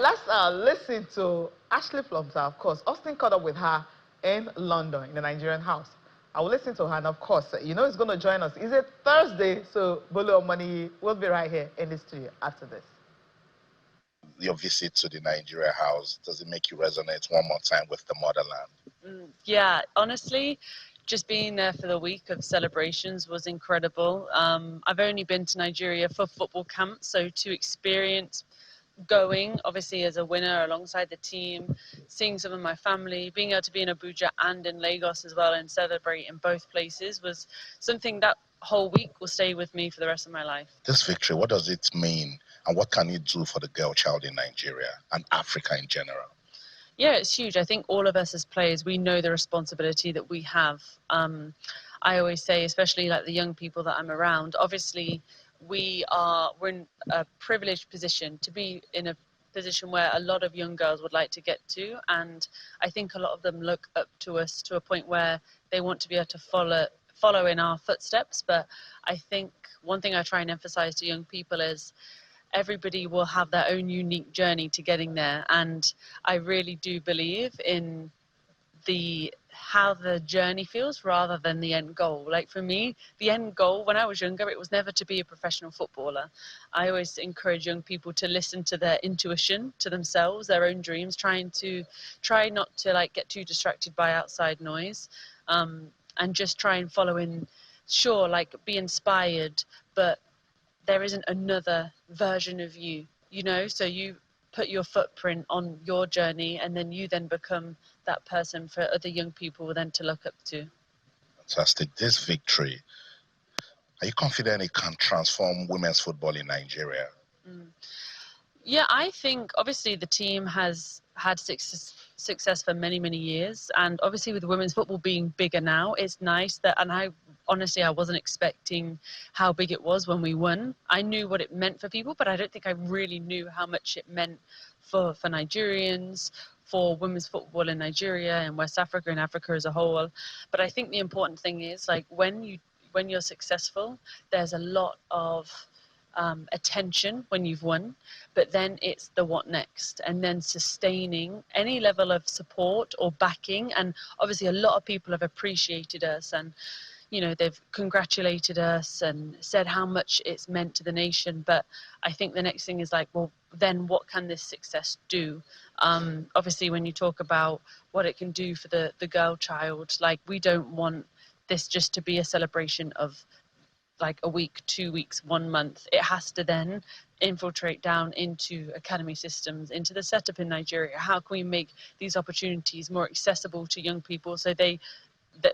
right, let's listen to Ashleigh Plumptre, of course. Austin caught up with her in London, in the Nigerian house. I will listen to her, and of course, you know he's going to join us. Is it Thursday? So Ballon Money will be right here in the studio after this. Your visit to the Nigeria house, does it make you resonate one more time with the motherland? Yeah, honestly, just being there for the week of celebrations was incredible. I've only been to Nigeria for football camp, so to experience going, obviously as a winner alongside the team, seeing some of my family, being able to be in Abuja and in Lagos as well and celebrate in both places was something that whole week will stay with me for the rest of my life. This victory, what does it mean, and what can it do for the girl child in Nigeria and Africa in general? Yeah, it's huge. I think all of us as players, we know the responsibility that we have. I always say, especially like the young people that I'm around, obviously we're in a privileged position to be in a position where a lot of young girls would like to get to, and I think a lot of them look up to us to a point where they want to be able to follow in our footsteps. But I think one thing I try and emphasize to young people is everybody will have their own unique journey to getting there, and I really do believe in how the journey feels rather than the end goal. Like for me, the end goal when I was younger, it was never to be a professional footballer. I always encourage young people to listen to their intuition, to themselves, their own dreams, try not to like get too distracted by outside noise, and just try and follow in. Sure, like be inspired, but there isn't another version of you, you know, so you put your footprint on your journey and then you then become that person for other young people then to look up to. Fantastic. This victory, are you confident it can transform women's football in Nigeria? Yeah, I think obviously the team has had success for many, many years, and obviously with women's football being bigger now, it's nice that, and I wasn't expecting how big it was when we won. I knew what it meant for people, but I don't think I really knew how much it meant for Nigerians, for women's football in Nigeria and West Africa and Africa as a whole. But I think the important thing is like when you're successful, there's a lot of attention when you've won, but then it's the what next, and then sustaining any level of support or backing. And obviously a lot of people have appreciated us, and you know, they've congratulated us and said how much it's meant to the nation. But I think the next thing is like, well, then what can this success do? Obviously when you talk about what it can do for the girl child, like we don't want this just to be a celebration of like a week, 2 weeks, 1 month. It has to then infiltrate down into academy systems, into the setup in Nigeria. How can we make these opportunities more accessible to young people so that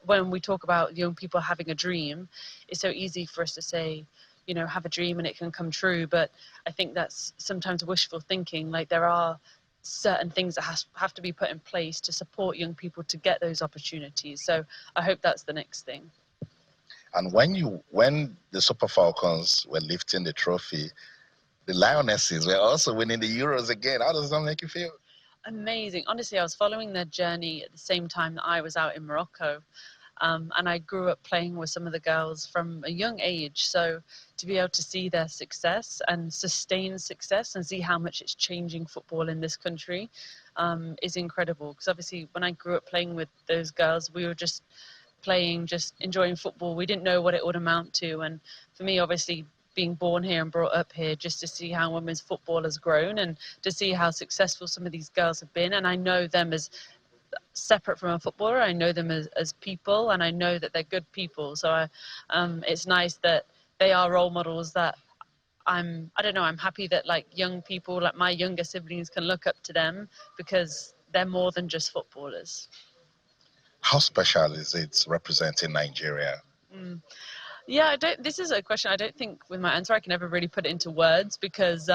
when we talk about young people having a dream, it's so easy for us to say, you know, have a dream and it can come true. But I think that's sometimes wishful thinking. Like there are certain things that have to be put in place to support young people to get those opportunities. So I hope that's the next thing. And when the Super Falcons were lifting the trophy, the Lionesses were also winning the Euros again. How does that make you feel? Amazing. Honestly, I was following their journey at the same time that I was out in Morocco. And I grew up playing with some of the girls from a young age. So to be able to see their success and sustain success and see how much it's changing football in this country is incredible. Because obviously when I grew up playing with those girls, we were just playing, just enjoying football. We didn't know what it would amount to. And for me, obviously, being born here and brought up here, just to see how women's football has grown and to see how successful some of these girls have been. And I know them as separate from a footballer. I know them as people, and I know that they're good people. So it's nice that they are role models that I don't know, I'm happy that like young people, like my younger siblings, can look up to them because they're more than just footballers. How special is it representing Nigeria? Yeah, this is a question I don't think with my answer I can ever really put it into words because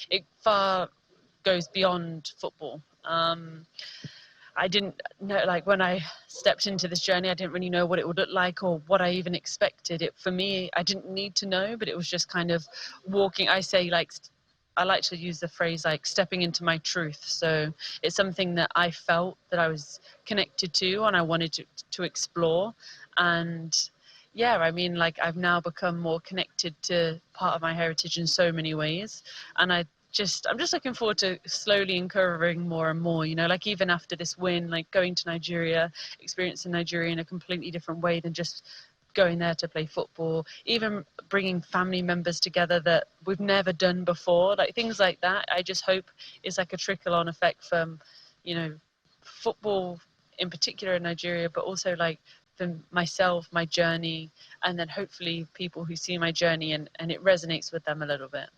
it far goes beyond football. I didn't know, like when I stepped into this journey, I didn't really know what it would look like or what I even expected. For me, I didn't need to know, but it was just kind of walking. I like to use the phrase like stepping into my truth. So it's something that I felt that I was connected to and I wanted to explore. And yeah, I mean, like I've now become more connected to part of my heritage in so many ways. And I I'm just looking forward to slowly uncovering more and more, you know, like even after this win, like going to Nigeria, experiencing Nigeria in a completely different way than just going there to play football, even bringing family members together that we've never done before, like things like that. I just hope is like a trickle-on effect from, you know, football in particular in Nigeria, but also like for myself, my journey, and then hopefully people who see my journey and it resonates with them a little bit.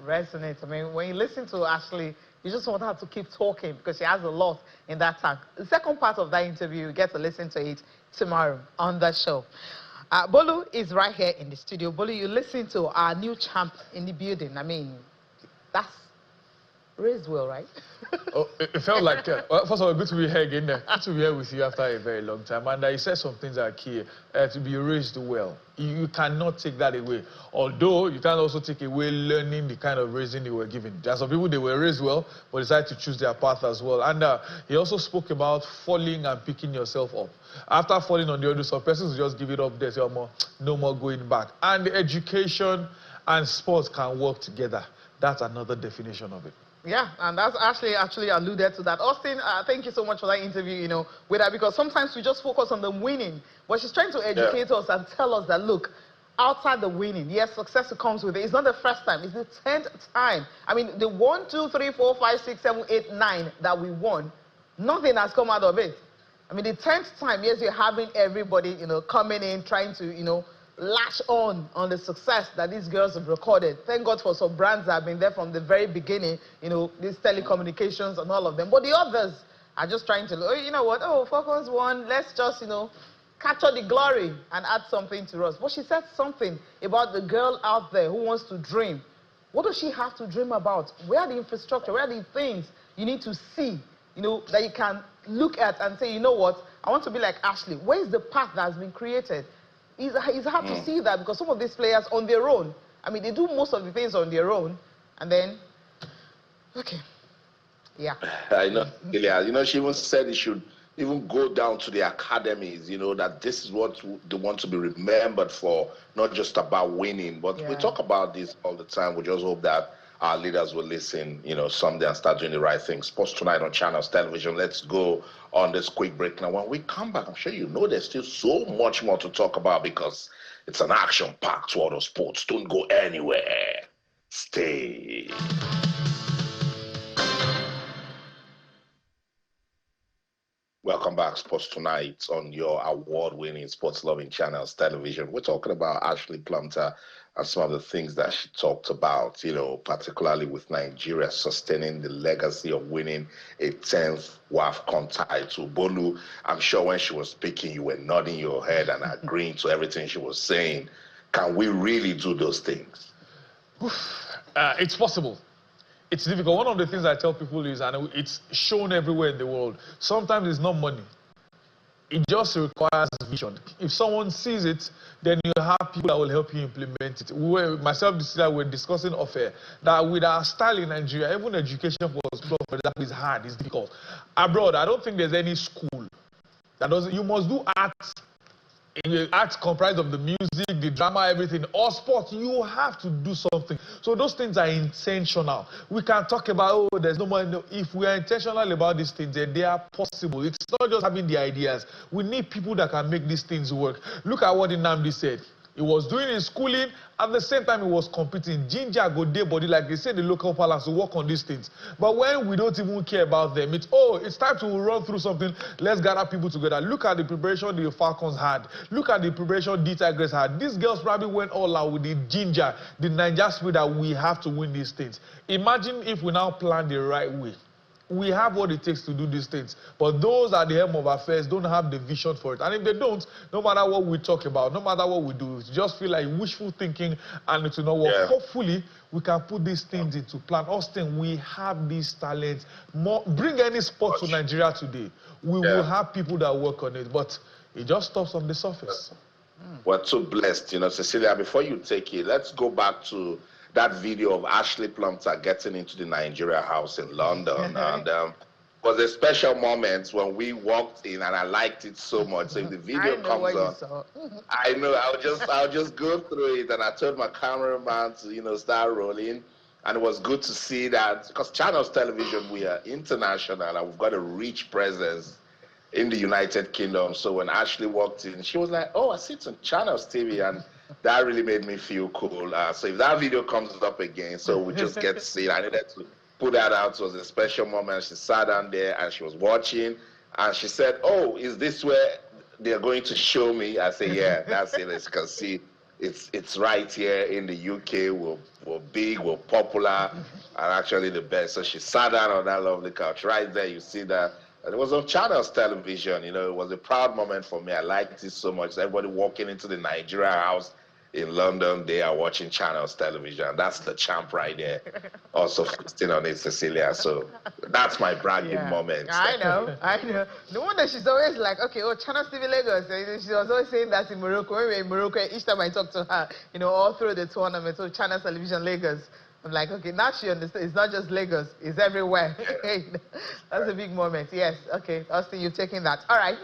Resonates. I mean, when you listen to Ashleigh, you just want her to keep talking because she has a lot in that tank. The second part of that interview, you get to listen to it tomorrow on the show. Bolu is right here in the studio. Bolu, you listen to our new champ in the building. I mean, that's raised well, right? Oh, it felt like, well, first of all, good to be here again. Good to be here with you after a very long time. And you said some things that are key, to be raised well. You cannot take that away. Although, you can also take away learning the kind of raising you were given. There are some people, they were raised well, but decided to choose their path as well. And he also spoke about falling and picking yourself up. After falling on the other, some persons just give it up there, say, no more going back. And education and sports can work together. That's another definition of it. Yeah, and that's actually alluded to that. Austin, thank you so much for that interview, you know, with her, because sometimes we just focus on the winning, but she's trying to educate us and tell us that, look, outside the winning, yes, success comes with it. It's not the first time, it's the 10th time. I mean, the 1, 2, 3, 4, 5, 6, 7, 8, 9 that we won, nothing has come out of it. I mean, the 10th time, yes, you're having everybody, you know, coming in, trying to, you know, latch on the success that these girls have recorded. Thank God for some brands that have been there from the very beginning, you know, these telecommunications and all of them. But the others are just trying to, oh, you know what, oh, Falcons won, let's just, you know, capture the glory and add something to us. But she said something about the girl out there who wants to dream. What does she have to dream about? Where are the infrastructure? Where are the things you need to see, you know, that you can look at and say, you know what, I want to be like Ashleigh. Where is the path that has been created? It's hard to see that because some of these players on their own, I mean, they do most of the things on their own, and then, okay, yeah. I know, yeah, you know, she even said it should even go down to the academies, you know, that this is what they want to be remembered for, not just about winning. But we talk about this all the time. We just hope that our leaders will listen, you know, someday and start doing the right thing. Sports Tonight on Channels Television. Let's go on this quick break. Now, when we come back, I'm sure you know there's still so much more to talk about because it's an action-packed world of sports. Don't go anywhere. Stay. Welcome back, Sports Tonight on your award-winning sports-loving Channels Television. We're talking about Ashleigh Plumptre and some of the things that she talked about, you know, particularly with Nigeria sustaining the legacy of winning a 10th WAFCON title. Bolu, I'm sure when she was speaking, you were nodding your head and agreeing to everything she was saying. Can we really do those things? It's possible. It's difficult. One of the things I tell people is, and it's shown everywhere in the world, sometimes it's not money. It just requires vision. If someone sees it, then you have people that will help you implement it. Myself and Cecilia were discussing off air that with our style in Nigeria, even education for example, is hard, it's difficult. Abroad, I don't think there's any school that doesn't. You must do arts. Arts comprised of the music, the drama, everything, or sports. You have to do something. So those things are intentional. We can talk about, oh, there's no money. No. If we are intentional about these things, then they are possible. It's not just having the ideas. We need people that can make these things work. Look at what Nnamdi said. He was doing his schooling, at the same time he was competing. Ginger go day body, like they say, the local palace to work on these things. But when we don't even care about them, it's time to run through something. Let's gather people together. Look at the preparation the Falcons had. Look at the preparation the Tigers had. These girls probably went all out with the ginger, the Niger spirit that we have to win these things. Imagine if we now plan the right way. We have what it takes to do these things. But those at the helm of affairs don't have the vision for it. And if they don't, no matter what we talk about, no matter what we do, it just feel like wishful thinking and it will not work. Yeah. Hopefully, we can put these things into plan. Austin, we have these talents. Bring any sport to Nigeria today. We will have people that work on it. But it just stops on the surface. We're too blessed. You know, Cecilia, before you take it, let's go back to that video of Ashleigh Plumptre getting into the Nigeria house in London. And was a special moment when we walked in, and I liked it so much. So if the video comes on, I know I'll just go through it, and I told my cameraman to start rolling. And it was good to see that, because Channels Television, we are international and we've got a rich presence in the United Kingdom. So when Ashleigh walked in, she was like, "Oh, I see it on Channels TV," and that really made me feel cool. So if that video comes up again, so we just get to see it. I needed to put that out. It was a special moment. She sat down there and she was watching, and she said, "Oh, is this where they're going to show me?" I said, "Yeah, that's it. As you can see, it's right here in the UK. We're big, we're popular, and actually the best." So she sat down on that lovely couch right there. You see that. And it was on Channels Television. It was a proud moment for me. I liked it so much. Everybody walking into the Nigeria house in London, they are watching Channels Television. That's the champ right there. Also feasting on it, Cecilia. So that's my bragging moment. I know. No wonder she's always like, okay, Channels TV Lagos. She was always saying that in Morocco. When we were in Morocco, each time I talk to her, all through the tournament, so Channels Television Lagos. I'm like, okay, now she understands. It's not just Lagos, it's everywhere. That's a big moment. Yes, okay. Austin, you've taken that. All right.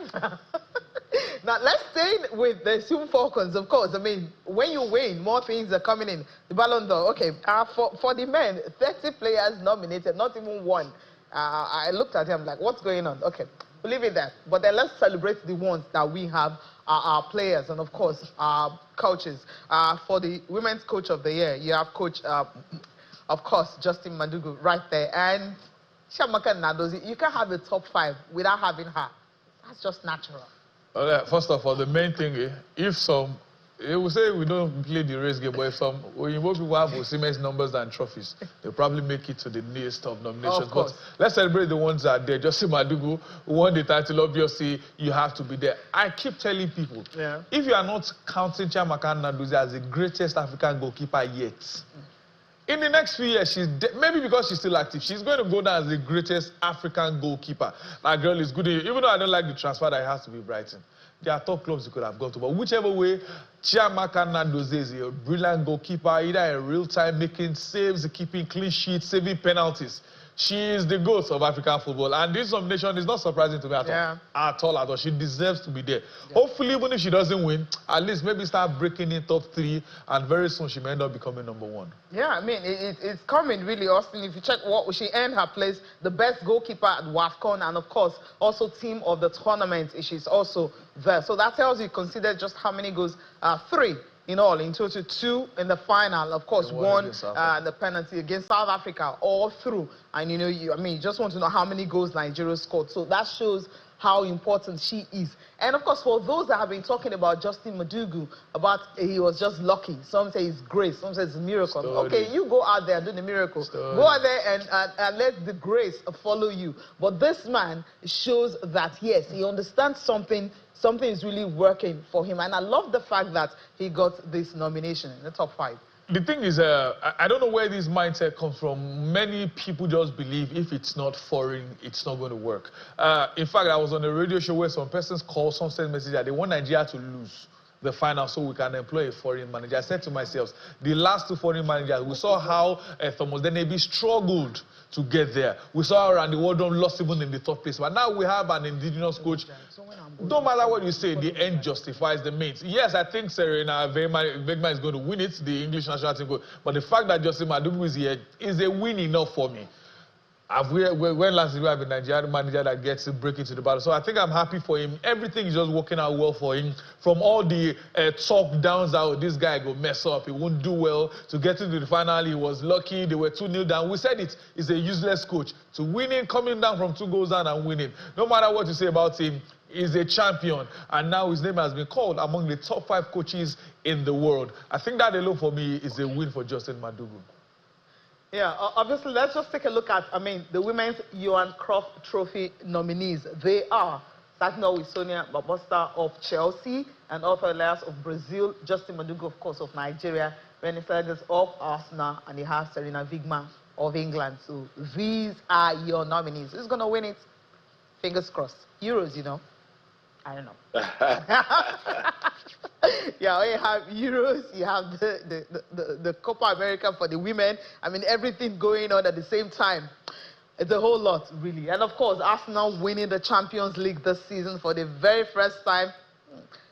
Now, let's stay with the Super Falcons, of course. I mean, when you win, more things are coming in. The Ballon d'Or, okay. For the men, 30 players nominated, not even one. I looked at him like, what's going on? Okay, we'll leave it there. But then let's celebrate the ones that we have, our players, and of course, our coaches. For the Women's Coach of the Year, you have Coach, of course, Justin Madugu right there. And Chiamaka Nnadozie, you can't have a top 5 without having her. That's just natural. First of all, the main thing is, they will say we don't play the race game, but if some people have Osimhen's numbers and trophies, they'll probably make it to the list of nominations. But let's celebrate the ones that are there. Justin Madugu, who won the title, obviously, you have to be there. I keep telling people, if you are not counting Chiamaka Nnadozie as the greatest African goalkeeper yet, in the next few years, maybe because she's still active, she's going to go down as the greatest African goalkeeper. That girl is good. Even though I don't like the transfer that it has to be Brighton. There are top clubs you could have gone to. But whichever way, Chiamaka Nnadozie is a brilliant goalkeeper, either in real time, making saves, keeping clean sheets, saving penalties. She is the GOAT of African football. And this nomination is not surprising to me at all. At all. She deserves to be there. Hopefully, even if she doesn't win, at least maybe start breaking in top 3, and very soon she may end up becoming #1. Yeah, I mean, it's coming really, Austin. If you check what she earned her place, the best goalkeeper at WAFCON, and of course, also team of the tournament, she's also there. So that tells you, consider just how many goals, 3 in all, in total 2 in the final, of course, 1 the penalty against South Africa, all through. And you just want to know how many goals Nigeria scored. So that shows how important she is. And of course, for those that have been talking about Justin Madugu, about he was just lucky. Some say it's grace, some say it's a miracle. Okay, you go out there and do the miracle. Go out there and let the grace follow you. But this man shows that, yes, he understands something is really working for him. And I love the fact that he got this nomination in the top 5. The thing is, I don't know where this mindset comes from. Many people just believe if it's not foreign, it's not going to work. In fact, I was on a radio show where some persons called, some sent message that they want Nigeria to lose the final so we can employ a foreign manager. I said to myself, the last 2 foreign managers, we saw how Thomas Nnadozie struggled to get there. We saw how Randy Waldron lost even in the top place. But now we have an indigenous coach. No matter what you say, the end justifies the means. Yes, I think Serena Wegman is going to win it, the English national team. But the fact that Justin Madugu is here is a win enough for me. When last did we have a Nigerian manager that gets to break into the battle? So I think I'm happy for him. Everything is just working out well for him. From all the talk downs out, this guy go mess up, he won't do well. To get into the final, he was lucky. They were 2-0 down. We said it. He's a useless coach. To winning, coming down from 2 goals down and winning. No matter what you say about him, he's a champion. And now his name has been called among the top 5 coaches in the world. I think that alone for me is a win for Justin Madugu. Yeah, obviously, let's just take a look at, the Women's Johan Cruyff Trophy nominees. They are, starting off with Sonia Babosta of Chelsea, and Arthur Elias of Brazil, Justin Madugu, of course, of Nigeria, Rennie Fernandez of Arsenal, and you have Serena Wigman of England. So these are your nominees. Who's going to win it? Fingers crossed. Euros, I don't know. Yeah, you have Euros, you have the Copa America for the women. Everything going on at the same time. It's a whole lot, really. And of course, Arsenal winning the Champions League this season for the very first time.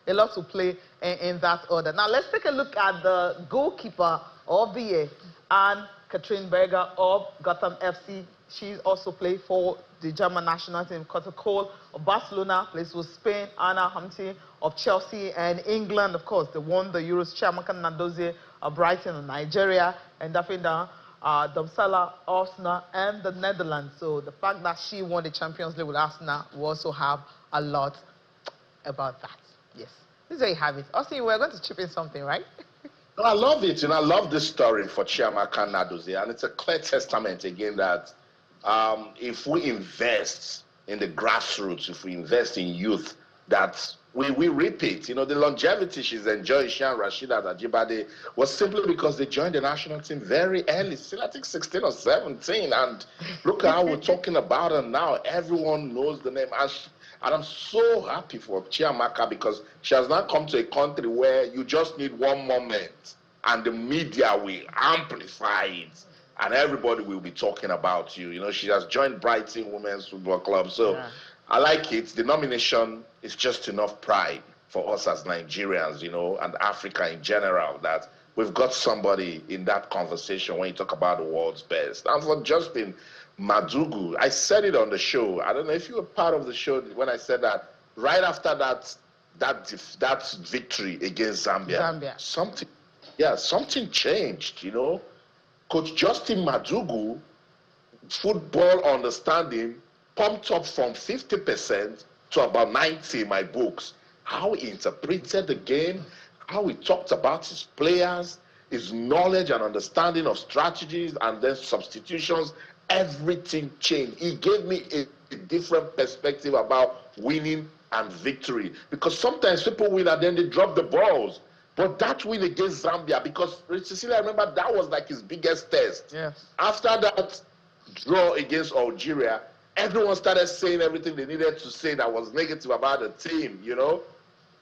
A lot to play in that order. Now, let's take a look at the goalkeeper of the year, Anne Katrin Berger of Gotham FC. She also played for the German national team. Carter Cole of Barcelona plays with Spain. Anna Humphrey of Chelsea and England. Of course, they won the Euros. Chiamaka Nnadozie of Brighton of Nigeria. And Dafinda Domsala, Arsenal, and the Netherlands. So the fact that she won the Champions League with Arsenal, we also have a lot about that. Yes. This is where you have it. Austin, we're going to chip in something, right? No, I love it, and I love this story for Chiamaka Nnadozie, and it's a clear testament again that if we invest in the grassroots, if we invest in youth, that we reap it. You know, the longevity she's enjoying, she and Rasheedat Ajibade, was simply because they joined the national team very early, still I think 16 or 17, and look at how we're talking about her now. Everyone knows the name, and I'm so happy for Chiamaka because she has now come to a country where you just need one moment and the media will amplify it and everybody will be talking about you. You know, she has joined Brighton Women's Football Club. So yeah. I like it. The nomination is just enough pride for us as Nigerians, you know, and Africa in general, that we've got somebody in that conversation when you talk about the world's best. And for Justin Madugu, I said it on the show. I don't know if you were part of the show when I said that right after that victory against Zambia. Something changed, you know. Coach Justin Madugu, football understanding, pumped up from 50% to about 90 in my books. How he interpreted the game, how he talked about his players, his knowledge and understanding of strategies and then substitutions, everything changed. He gave me a different perspective about winning and victory. Because sometimes people win and then they drop the balls. But that win against Zambia, because Cecilia, I remember that was like his biggest test. Yes. After that draw against Algeria, everyone started saying everything they needed to say that was negative about the team, you know.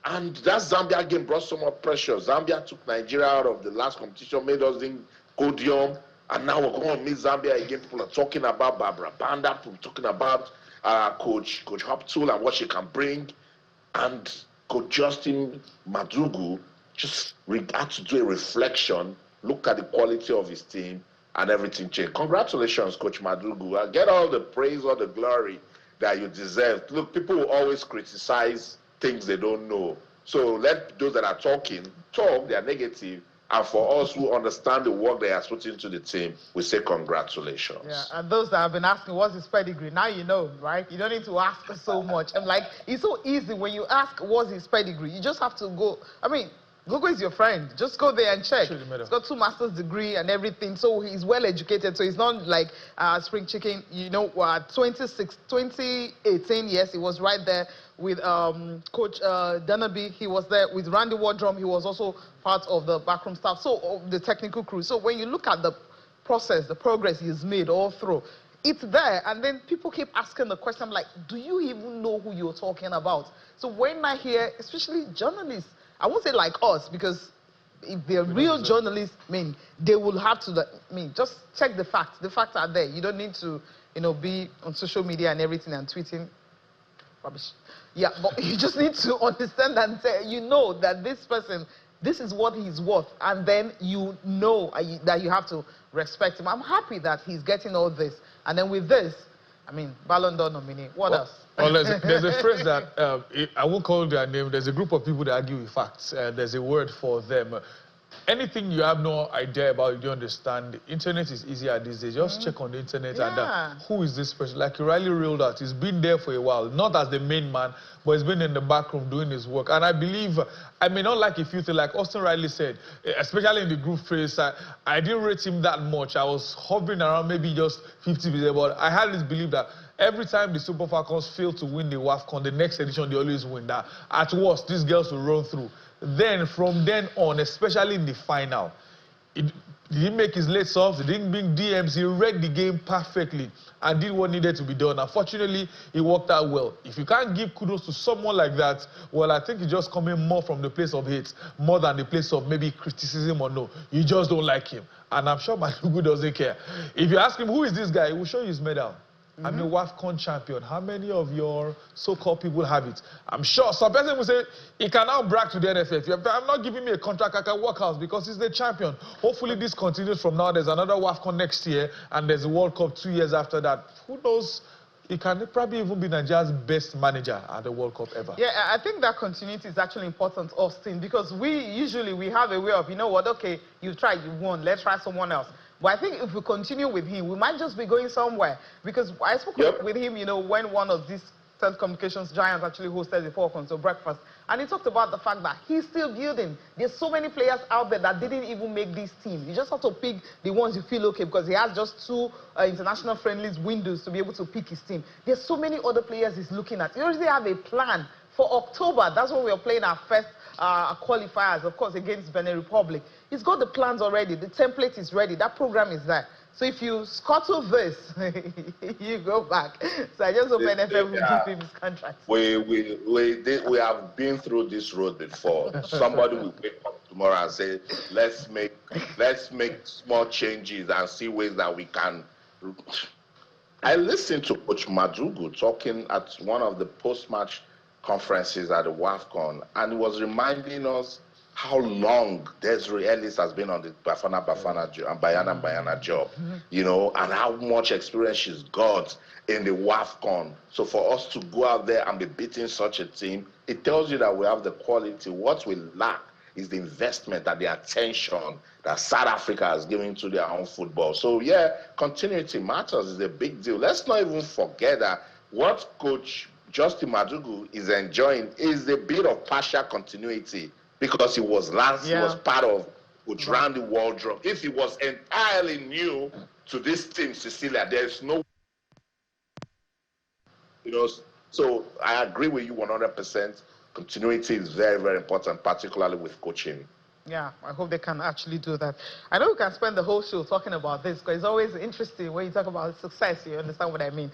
And that Zambia game brought so much pressure. Zambia took Nigeria out of the last competition, made us in podium. And now we're going to meet Zambia again. People are talking about Barbara Banda, people are talking about Coach Hoptul and what she can bring. And Coach Justin Madugu just had to do a reflection, look at the quality of his team, and everything changed. Congratulations, Coach Madugu. Get all the praise, all the glory that you deserve. Look, people will always criticize things they don't know. So let those that are talking, talk, they are negative. And for us who understand the work they have put into the team, we say congratulations. Yeah, and those that have been asking, what's his pedigree? Now you know, right? You don't need to ask so much. I'm like, it's so easy when you ask, what's his pedigree? You just have to go. I mean, Google is your friend. Just go there and check. He's got 2 master's degree and everything, so he's well educated. So he's not like spring chicken. You know, 2018, yes, he was right there with Coach Dunaby. He was there with Randy Wardrum. He was also part of the backroom staff, so of the technical crew. So when you look at the process, the progress he's made all through, it's there. And then people keep asking the question, like, do you even know who you're talking about? So when I hear, especially journalists, I won't say like us, because if they're real journalists, I mean, they will have to, just check the facts. The facts are there. You don't need to, you know, be on social media and everything and tweeting rubbish. Yeah, but you just need to understand and say, you know that this person, this is what he's worth. And then you know that you have to respect him. I'm happy that he's getting all this. And then with this, I mean, Ballon d'Or nominee. What else? Well, there's a phrase that, I won't call their name, there's a group of people that argue with facts. There's a word for them. Anything you have no idea about, you don't understand, the internet is easier these days. Just check on the internet and who is this person? Like you rightly reeled out, he's been there for a while, not as the main man, but he's been in the back room doing his work. And I believe, I may not like a few things, like Austin rightly said, especially in the group phase, I didn't rate him that much. I was hovering around maybe just 50%, but I had this belief that every time the Super Falcons fail to win the WAFCON, the next edition, they always win that. At worst, these girls will run through. Then, from then on, especially in the final, he didn't make his late subs, he didn't bring DMs, he read the game perfectly and did what needed to be done. Unfortunately, it worked out well. If you can't give kudos to someone like that, well, I think it's just coming more from the place of hate, more than the place of maybe criticism or no. You just don't like him. And I'm sure Madugu doesn't care. If you ask him, who is this guy, he will show you his medal. I'm a WAFCON champion. How many of your so-called people have it? I'm sure some person will say, he can now brag to the NFF. I'm not giving me a contract, I can work out because he's the champion. Hopefully this continues from now. There's another WAFCON next year, and there's a World Cup 2 years after that. Who knows? He can probably even be Nigeria's best manager at the World Cup ever. Yeah, I think that continuity is actually important, Austin, because we have a way of, you know what, okay, you tried, you won, let's try someone else. But I think if we continue with him, we might just be going somewhere. Because I spoke with him, you know, when one of these telecommunications giants actually hosted the WAFCON, so breakfast. And he talked about the fact that he's still building. There's so many players out there that didn't even make this team. You just have to pick the ones you feel okay, because he has just 2 international friendlies windows to be able to pick his team. There's so many other players he's looking at. He already have a plan for October. That's when we are playing our first qualifiers, of course, against Benin Republic. He's got the plans already. The template is ready. That program is there. So if you scuttle this, you go back. So I just hope NFF will give him his contract. We have been through this road before. Somebody will wake up tomorrow and say, let's make small changes and see ways that we can. I listened to Coach Madugu talking at one of the post-match conferences at the WAFCON, and he was reminding us how long Desiree Ellis has been on the Bayana job, you know, and how much experience she's got in the WAFCON. So for us to go out there and be beating such a team, it tells you that we have the quality. What we lack is the investment and the attention that South Africa has given to their own football. So yeah, continuity matters, is a big deal. Let's not even forget that what Coach Justin Madugu is enjoying is a bit of partial continuity, because he was part of Coach Randy Waldrop. If he was entirely new to this team, Cecilia, there's no, you know, so I agree with you 100%. Continuity is very, very important, particularly with coaching. Yeah, I hope they can actually do that. I know we can spend the whole show talking about this, because it's always interesting when you talk about success, you understand what I mean.